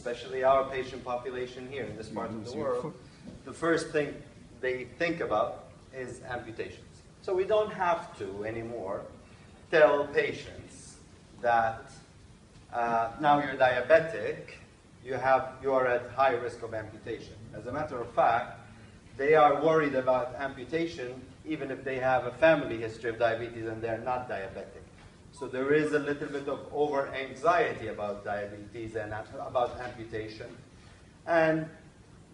especially our patient population here in this part of the world, the first thing they think about is amputations. So we don't have to anymore tell patients that now you're diabetic, you are at high risk of amputation. As a matter of fact, they are worried about amputation even if they have a family history of diabetes and they're not diabetic. So there is a little bit of over-anxiety about diabetes and about amputation. And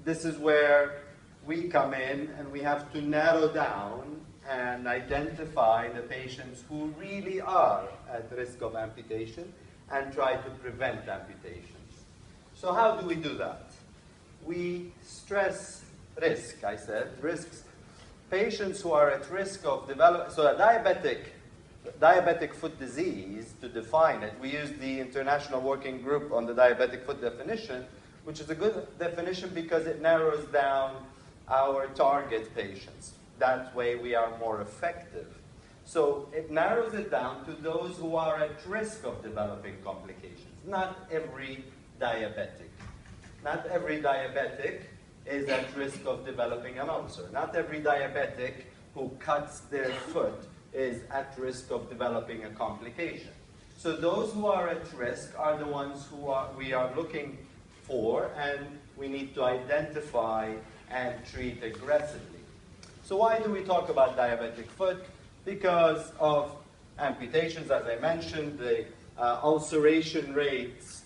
this is where we come in and we have to narrow down and identify the patients who really are at risk of amputation and try to prevent amputations. So how do we do that? We stress risk, I said, risks. Patients who are at risk of developing, so a diabetic foot disease, to define it, we use the International Working Group on the Diabetic Foot definition, which is a good definition because it narrows down our target patients. That way we are more effective. So it narrows it down to those who are at risk of developing complications. Not every diabetic. Not every diabetic is at risk of developing an ulcer. Not every diabetic who cuts their foot is at risk of developing a complication. So those who are at risk are the ones who we are looking for, and we need to identify and treat aggressively. So why do we talk about diabetic foot? Because of amputations, as I mentioned, the ulceration rates